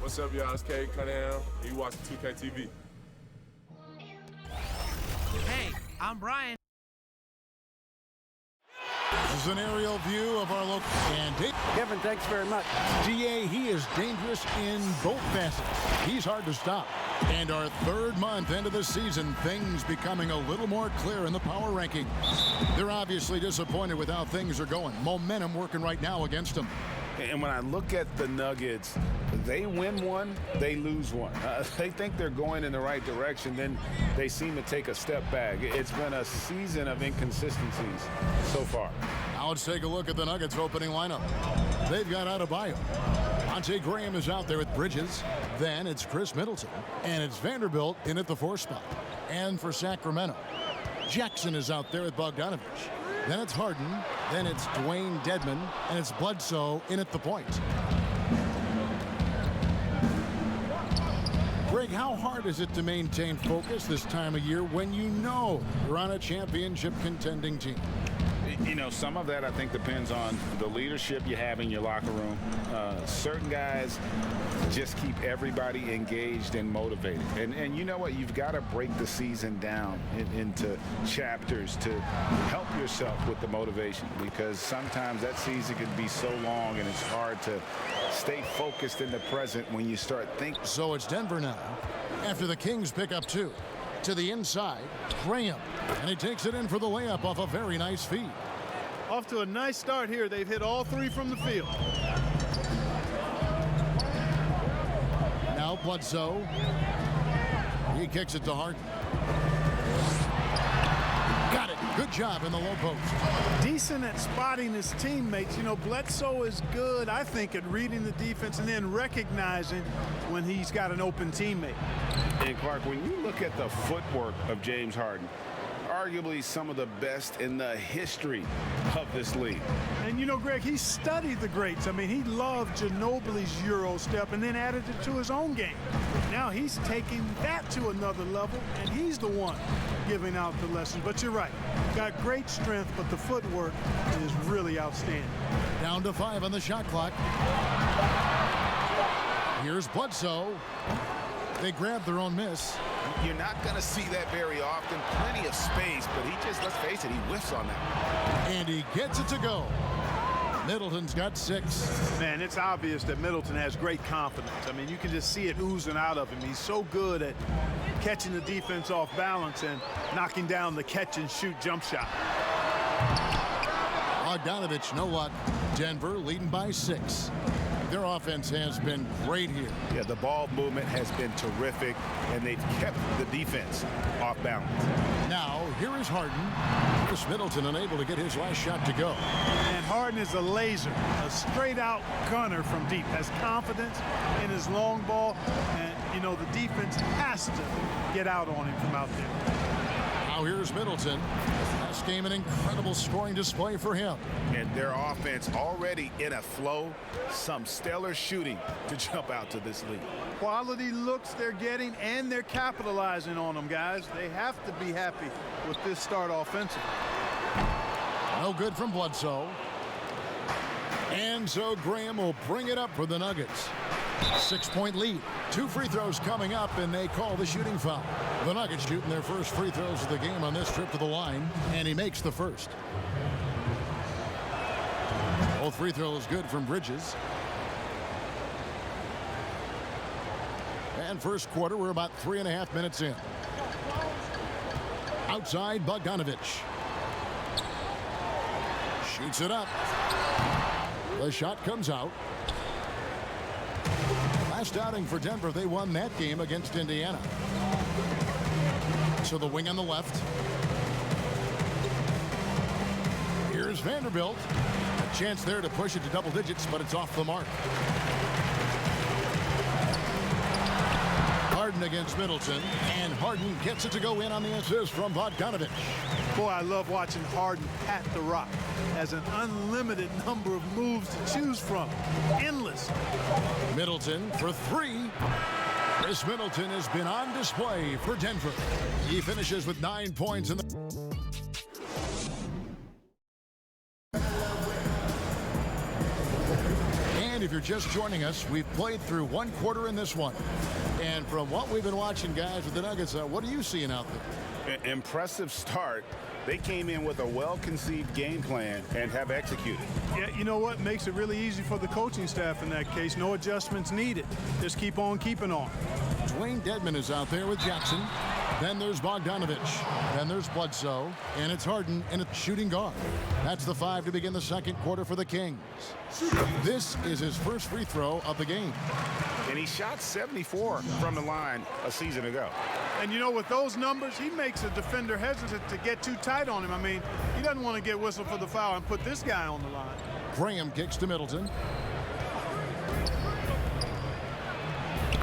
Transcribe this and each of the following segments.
What's up, y'all? It's Cade Cunningham. You watching 2K TV. Hey, I'm Brian. This is an aerial view of our local candidate. Kevin, thanks very much. DA, he is dangerous in both facets. He's hard to stop. And our third month into the season, things becoming a little more clear in the power rankings. They're obviously disappointed with how things are going. Momentum working right now against them. And when I look at the Nuggets, they win one, they lose one. They think they're going in the right direction, then they seem to take a step back. It's been a season of inconsistencies so far. Now let's take a look at the Nuggets opening lineup. They've got Adebayo. Monte Graham is out there with Bridges. Then it's Chris Middleton. And it's Vanderbilt in at the 4 spot. And for Sacramento, Jackson is out there with Bogdanovich. Then it's Harden. Then it's Dwayne Dedmon. And it's Bledsoe in at the point. Greg, how hard is it to maintain focus this time of year when you know you're on a championship contending team? You know, some of that I think depends on the leadership you have in your locker room. Certain guys just keep everybody engaged and motivated. And you know what? You've got to break the season down into chapters to help yourself with the motivation, because sometimes that season can be so long and it's hard to stay focused in the present when you start thinking. So it's Denver now after the Kings pick up 2. To the inside, Graham, and he takes it in for the layup off a very nice feed. Off to a nice start here. They've hit all 3 from the field. Now Bledsoe. He kicks it to Harden. Got it. Good job in the low post. Decent at spotting his teammates. You know, Bledsoe is good, I think, at reading the defense and then recognizing when he's got an open teammate. And Clark, when you look at the footwork of James Harden, arguably some of the best in the history of this league. And you know, Greg, he studied the greats. I mean, he loved Ginobili's Euro step and then added it to his own game. Now he's taking that to another level, and he's the one giving out the lessons. But you're right, got great strength, but the footwork is really outstanding. Down to 5 on the shot clock. Here's Bledsoe. They grab their own miss. You're not going to see that very often. Plenty of space, but he just, let's face it, he whiffs on that. And he gets it to go. Middleton's got 6. Man, it's obvious that Middleton has great confidence. I mean, you can just see it oozing out of him. He's so good at catching the defense off balance and knocking down the catch-and-shoot jump shot. Bogdanovich, no luck. Denver leading by 6. Their offense has been great here. Yeah, the ball movement has been terrific, and they've kept the defense off balance. Now, here is Harden. Chris Middleton unable to get his last shot to go. And Harden is a laser, a straight-out gunner from deep. Has confidence in his long ball, and, you know, the defense has to get out on him from out there. Now here's Middleton. Last game, an incredible scoring display for him. And their offense already in a flow. Some stellar shooting to jump out to this league. Quality looks they're getting, and they're capitalizing on them, guys. They have to be happy with this start offensively. No good from Bledsoe. And so Graham will bring it up for the Nuggets. 6-point lead. 2 free throws coming up, and they call the shooting foul. The Nuggets shooting their first free throws of the game on this trip to the line, and he makes the first. Both free throws good from Bridges. And first quarter, we're about 3.5 minutes in. Outside, Bogdanovich. Shoots it up. The shot comes out. Last outing for Denver, they won that game against Indiana. So the wing on the left. Here's Vanderbilt. A chance there to push it to double digits, but it's off the mark. Harden against Middleton, and Harden gets it to go in on the assist from Bogdanovich. Boy, I love watching Harden pat the rock. Has an unlimited number of moves to choose from. Endless. Middleton for 3. Chris Middleton has been on display for Denver. He finishes with 9 points in the remind, if you're just joining us, we've played through one quarter in this one. And from what we've been watching, guys, with the Nuggets, what are you seeing out there? Impressive start. They came in with a well-conceived game plan and have executed. Yeah, you know what? Makes it really easy for the coaching staff in that case. No adjustments needed. Just keep on keeping on. Dwayne Dedmon is out there with Jackson. Then there's Bogdanovich. Then there's Bledsoe. And it's Harden in a shooting guard. That's the 5 to begin the second quarter for the Kings. This is his first free throw of the game. And he shot 74 from the line a season ago. And you know, with those numbers, he makes a defender hesitant to get too tight on him. I mean, he doesn't want to get whistled for the foul and put this guy on the line. Graham kicks to Middleton.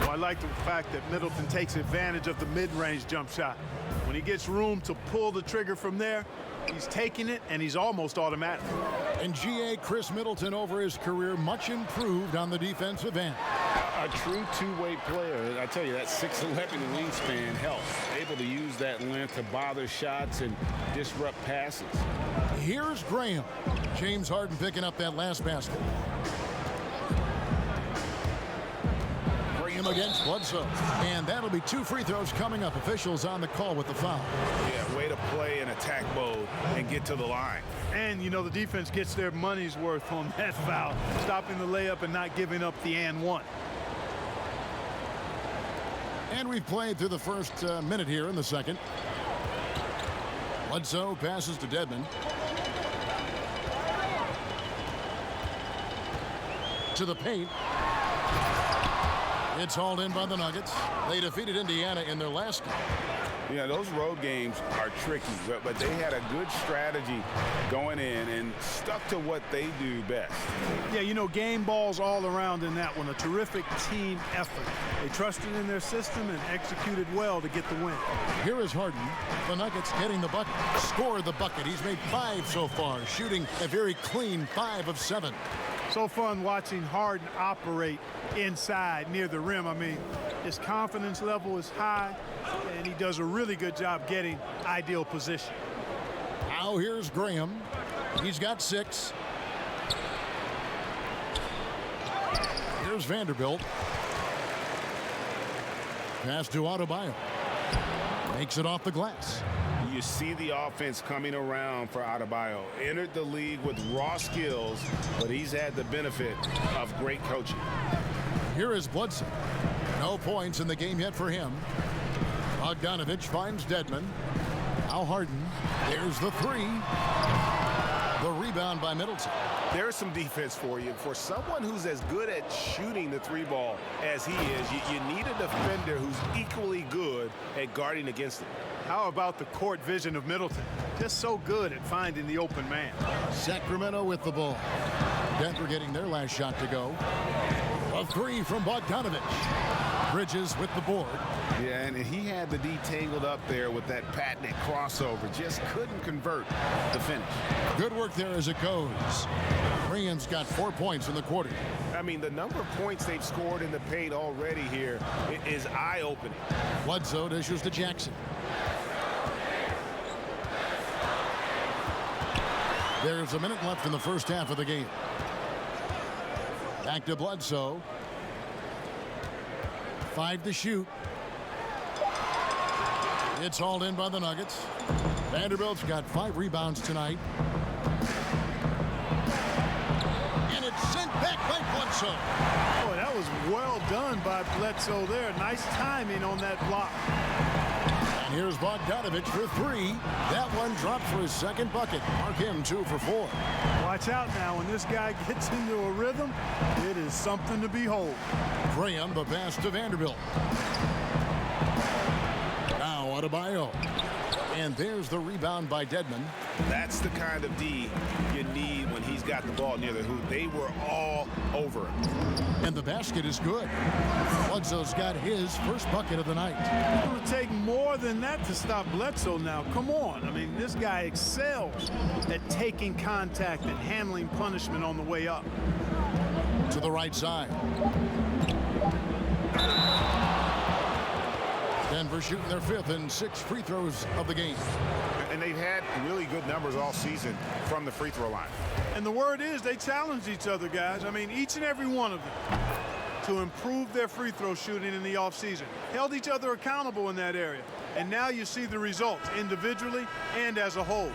Well, I like the fact that Middleton takes advantage of the mid-range jump shot. When he gets room to pull the trigger from there, he's taking it, and he's almost automatic. And GA Chris Middleton, over his career, much improved on the defensive end. A true two-way player. I tell you, that 6'11" wingspan helps. Able to use that length to bother shots and disrupt passes. Here's Graham. James Harden picking up that last basket. Graham against Bledsoe. And that'll be 2 free throws coming up. Officials on the call with the foul. Yeah, way to play in attack mode and get to the line. And, you know, the defense gets their money's worth on that foul, stopping the layup and not giving up the and one. And we've played through the first minute here in the second. Bledsoe passes to Dedmon. To the paint. It's hauled in by the Nuggets. They defeated Indiana in their last game. Yeah, those road games are tricky, but they had a good strategy going in and stuck to what they do best. Yeah, you know, game balls all around in that one. A terrific team effort. They trusted in their system and executed well to get the win. Here is Harden. The Nuggets getting the bucket. Score the bucket. He's made 5 so far, shooting a very clean 5 of 7. So fun watching Harden operate inside near the rim. I mean, his confidence level is high, and he does a really good job getting ideal position. Now here's Graham. He's got 6. Here's Vanderbilt. Pass to Adebayo. Makes it off the glass. You see the offense coming around for Adebayo. Entered the league with raw skills, but he's had the benefit of great coaching. Here is Bledsoe. No points in the game yet for him. Bogdanovich finds Dedmon. Now Harden. There's the 3. The rebound by Middleton. There's some defense for you. For someone who's as good at shooting the 3 ball as he is, you need a defender who's equally good at guarding against him. How about the court vision of Middleton? Just so good at finding the open man. Sacramento with the ball. Denver getting their last shot to go. A 3 from Bogdanovich. Bridges with the board. Yeah, and he had the D tangled up there with that patented crossover. Just couldn't convert the finish. Good work there as it goes. Graham's got 4 points in the quarter. I mean, the number of points they've scored in the paint already here is eye-opening. Bledsoe dishes to Jackson. There's a minute left in the first half of the game. Back to Bledsoe. 5 to shoot. It's hauled in by the Nuggets. Vanderbilt's got 5 rebounds tonight. And it's sent back by Bledsoe. Boy, that was well done by Bledsoe there. Nice timing on that block. And here's Bogdanovich for 3. That one dropped for his second bucket. Mark him 2 for 4. Watch out now. When this guy gets into a rhythm, it is something to behold. Graham, the pass to Vanderbilt. Now Adebayo. And there's the rebound by Dedmon. That's the kind of D you need when he's got the ball near the hoop. They were all over him. And the basket is good. Bledsoe's got his first bucket of the night. It would take more than that to stop Bledsoe now. Come on. I mean, this guy excels at taking contact and handling punishment on the way up. To the right side. Denver shooting their 5th and 6th free throws of the game. And they've had really good numbers all season from the free throw line. And the word is they challenge each other, guys. I mean, each and every one of them to improve their free throw shooting in the offseason. Held each other accountable in that area. And now you see the results individually and as a whole.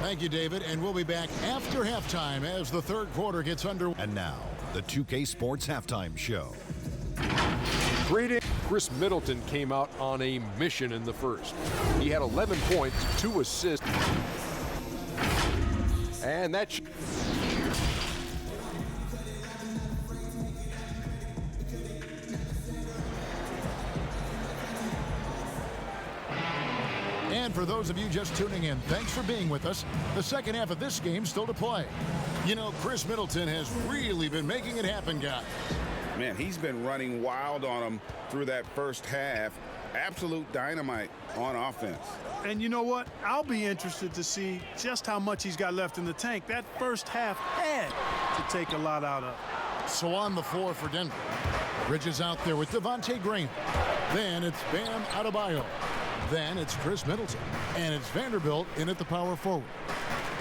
Thank you, David. And we'll be back after halftime as the third quarter gets under. And now, the 2K Sports Halftime Show. Greetings. Chris Middleton came out on a mission in the first. He had 11 points, 2 assists. And that's... And for those of you just tuning in, thanks for being with us. The second half of this game still to play. You know, Chris Middleton has really been making it happen, guys. Man, he's been running wild on them through that first half. Absolute dynamite on offense. And you know what? I'll be interested to see just how much he's got left in the tank. That first half had to take a lot out of. So on the floor for Denver. Bridges out there with Devontae Graham. Then it's Bam Adebayo. Then it's Chris Middleton. And it's Vanderbilt in at the power forward.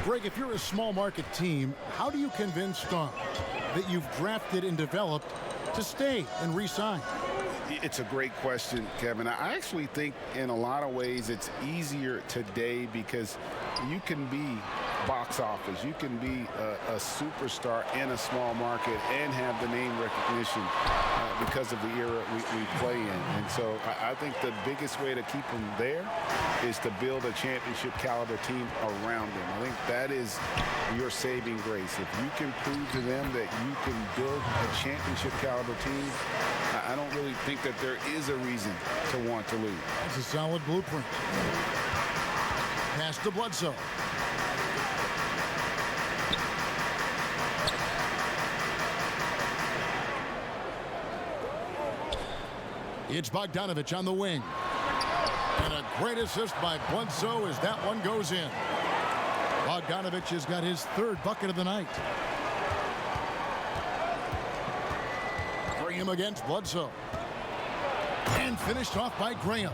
Greg, if you're a small market team, how do you convince stars that you've drafted and developed to stay and re-sign? It's a great question, Kevin. I actually think in a lot of ways it's easier today because you can be box office. You can be a superstar in a small market and have the name recognition because of the era we play in. And so I think the biggest way to keep them there is to build a championship caliber team around them. I think that is your saving grace. If you can prove to them that you can build a championship caliber team, I don't really think that there is a reason to want to leave. It's a solid blueprint. Pass to Bledsoe. It's Bogdanovich on the wing. And a great assist by Bledsoe as that one goes in. Bogdanovich has got his third bucket of the night. Graham against Bledsoe. And finished off by Graham.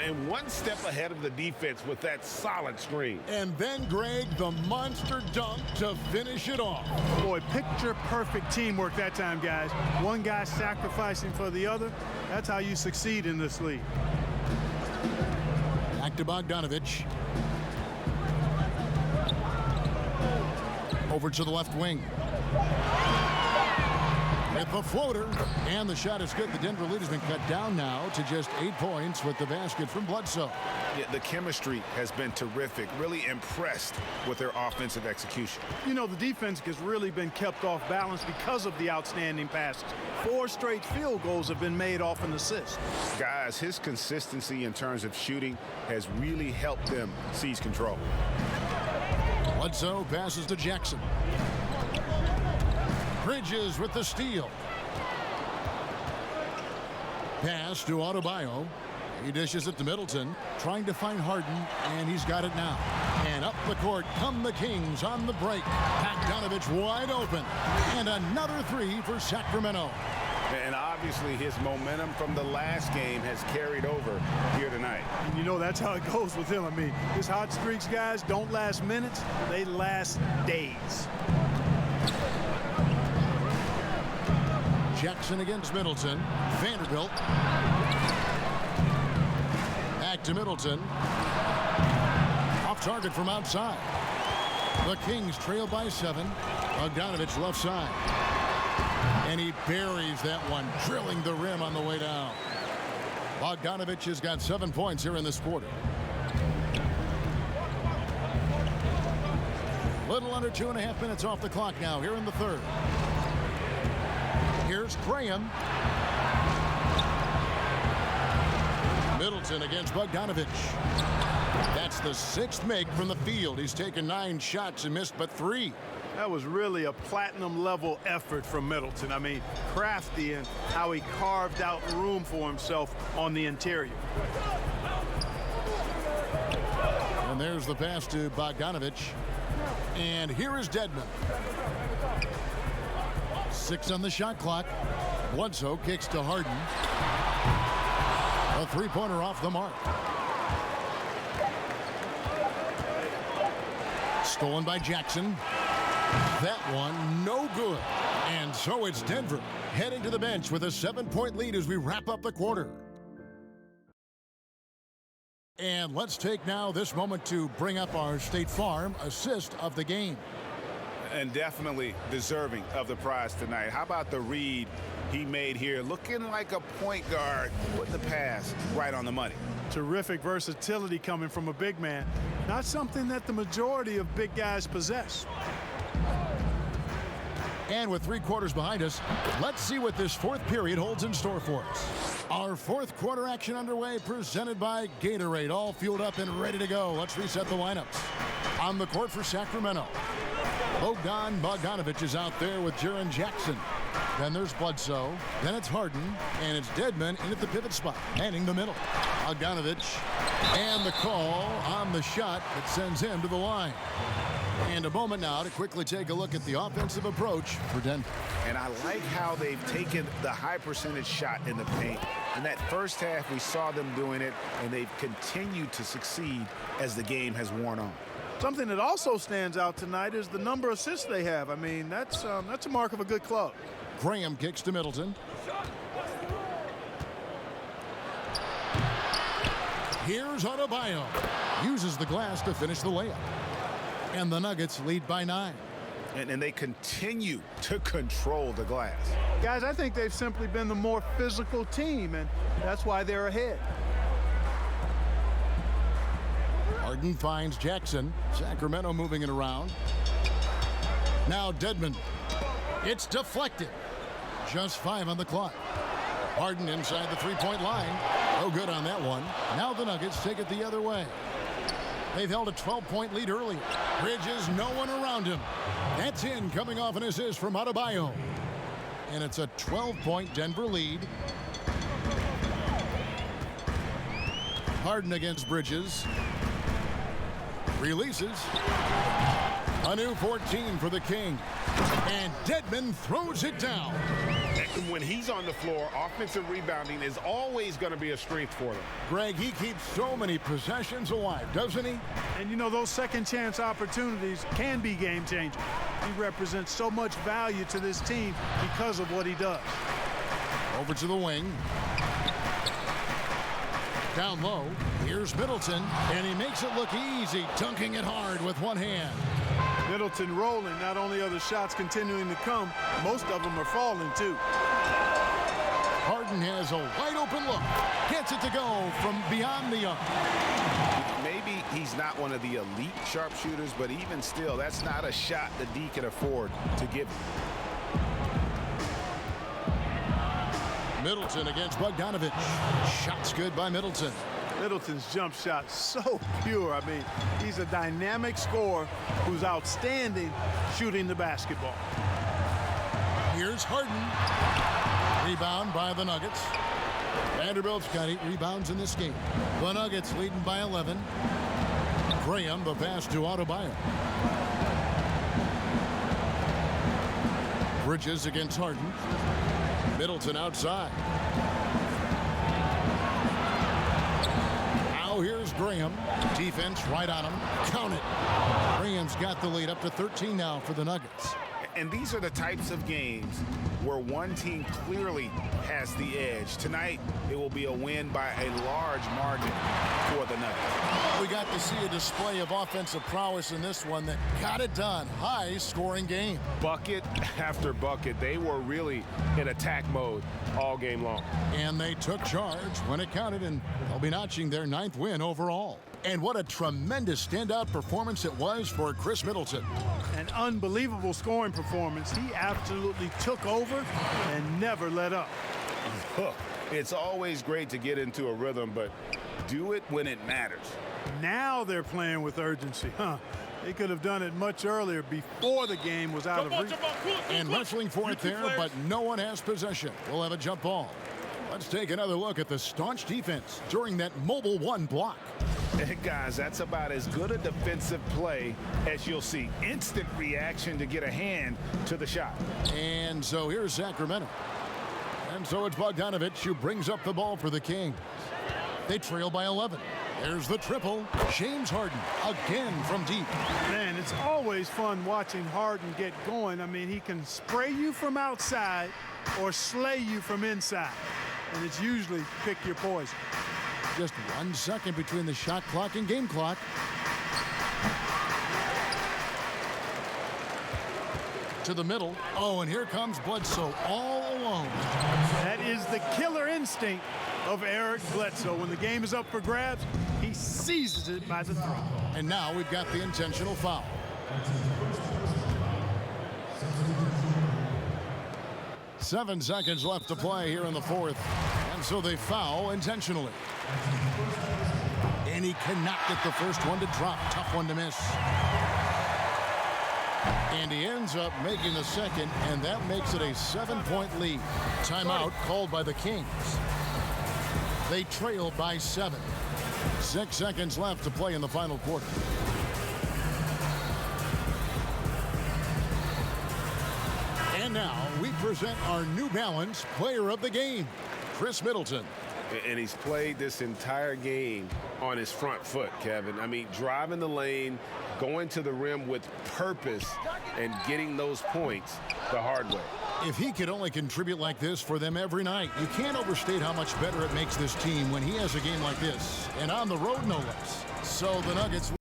And one step ahead of the defense with that solid screen. And then, Greg, the monster dunk to finish it off. Boy, picture perfect teamwork that time, guys. One guy sacrificing for the other. That's how you succeed in this league. Back to Bogdanovich. Over to the left wing. With the floater, and the shot is good. The Denver lead has been cut down now to just 8 points with the basket from Bledsoe. Yeah, the chemistry has been terrific. Really impressed with their offensive execution. You know, the defense has really been kept off balance because of the outstanding passes. 4 straight field goals have been made off an assist. Guys, his consistency in terms of shooting has really helped them seize control. Bledsoe passes to Jackson. Bridges with the steal. Pass to Adebayo. He dishes it to Middleton, trying to find Harden, and he's got it now. And up the court come the Kings on the break. Bogdanovich wide open. And another 3 for Sacramento. And obviously his momentum from the last game has carried over here tonight. And you know, that's how it goes with him. I mean, his hot streaks, guys, don't last minutes. They last days. Jackson against Middleton. Vanderbilt. Back to Middleton. Off target from outside. The Kings trail by 7. Bogdanovich left side. And he buries that one, drilling the rim on the way down. Bogdanovich has got 7 points here in this quarter. Little under 2.5 minutes off the clock now here in the third. Here's Graham. Middleton against Bogdanovich. That's the 6th make from the field. He's taken 9 shots and missed but 3. That was really a platinum level effort from Middleton. I mean, crafty in how he carved out room for himself on the interior. And there's the pass to Bogdanovich. And here is Dedmon. 6 on the shot clock. Bledsoe kicks to Harden. A 3-pointer off the mark. Stolen by Jackson. That one, no good. And so it's Denver heading to the bench with a 7-point lead as we wrap up the quarter. And let's take now this moment to bring up our State Farm assist of the game. And definitely deserving of the prize tonight. How about the read he made here? Looking like a point guard, putting the pass right on the money. Terrific versatility coming from a big man. Not something that the majority of big guys possess. And with 3 quarters behind us, let's see what this fourth period holds in store for us. Our fourth quarter action underway, presented by Gatorade, all fueled up and ready to go. Let's reset the lineups. On the court for Sacramento, Bogdan Bogdanovic is out there with Jaren Jackson. Then there's Bledsoe. Then it's Harden. And it's Dedmon in at the pivot spot, manning the middle. Bogdanovic, and the call on the shot that sends him to the line. And a moment now to quickly take a look at the offensive approach for Denver. And I like how they've taken the high percentage shot in the paint. In that first half, we saw them doing it, and they've continued to succeed as the game has worn on. Something that also stands out tonight is the number of assists they have. I mean, that's a mark of a good club. Graham kicks to Middleton. Here's Adebayo. Uses the glass to finish the layup. And the Nuggets lead by 9. And they continue to control the glass. Guys, I think they've simply been the more physical team, and that's why they're ahead. Harden finds Jackson. Sacramento moving it around. Now Dedmon. It's deflected. Just 5 on the clock. Harden inside the 3-point line. No good on that one. Now the Nuggets take it the other way. They've held a 12-point lead earlier. Bridges, no one around him. That's in, coming off an assist from Adebayo. And it's a 12-point Denver lead. Harden against Bridges. Releases. A new 14 for the King. And Dedmon throws it down. When he's on the floor, offensive rebounding is always going to be a strength for them. Greg, he keeps so many possessions alive, doesn't he? And you know, those second chance opportunities can be game changing. He represents so much value to this team because of what he does. Over to the wing. Down low, here's Middleton, and he makes it look easy, dunking it hard with one hand. Middleton rolling. Not only are the shots continuing to come, most of them are falling too. Harden has a wide open look. Gets it to go from beyond the arc. Maybe he's not one of the elite sharpshooters, but even still, that's not a shot that D can afford to give. Middleton against Bogdanovic. Shots good by Middleton. Middleton's jump shot so pure. I mean, he's a dynamic scorer who's outstanding shooting the basketball. Here's Harden. Rebound by the Nuggets. Vanderbilt's got 8 rebounds in this game. The Nuggets leading by 11. Graham, the pass to Adebayo. Bridges against Harden. Middleton outside. Now here's Graham. Defense right on him. Count it. Graham's got the lead up to 13 now for the Nuggets. And these are the types of games where one team clearly has the edge. Tonight, it will be a win by a large margin for the Nuggets. We got to see a display of offensive prowess in this one that got it done. High-scoring game. Bucket after bucket. They were really in attack mode all game long. And they took charge when it counted, and they'll be notching their 9th win overall. And what a tremendous standout performance it was for Chris Middleton. An unbelievable scoring performance. He absolutely took over and never let up. It's always great to get into a rhythm, but do it when it matters. Now they're playing with urgency. They could have done it much earlier before the game was out of reach. And wrestling for it there, but no one has possession. We'll have a jump ball. Let's take another look at the staunch defense during that mobile 1 block. Guys, that's about as good a defensive play as you'll see. Instant reaction to get a hand to the shot. And so here's Sacramento. And so it's Bogdanovic who brings up the ball for the Kings. They trail by 11. There's the triple. James Harden again from deep. Man, it's always fun watching Harden get going. I mean, he can spray you from outside or slay you from inside. And it's usually pick your poison. Just 1 second between the shot clock and game clock. To the middle. Oh, and here comes Bledsoe all alone. That is the killer instinct of Eric Bledsoe. When the game is up for grabs, he seizes it by the throat. And now we've got the intentional foul. Seven seconds left to play here in the fourth. And so they foul intentionally. And he cannot get the first one to drop. Tough one to miss. And he ends up making the second, and that makes it a 7-point lead. Timeout called by the Kings. They trail by 7. 6 seconds left to play in the final quarter. And now we present our New Balance Player of the Game, Chris Middleton. And he's played this entire game on his front foot, Kevin. I mean, driving the lane, going to the rim with purpose, and getting those points the hard way. If he could only contribute like this for them every night, you can't overstate how much better it makes this team when he has a game like this, and on the road no less. So the Nuggets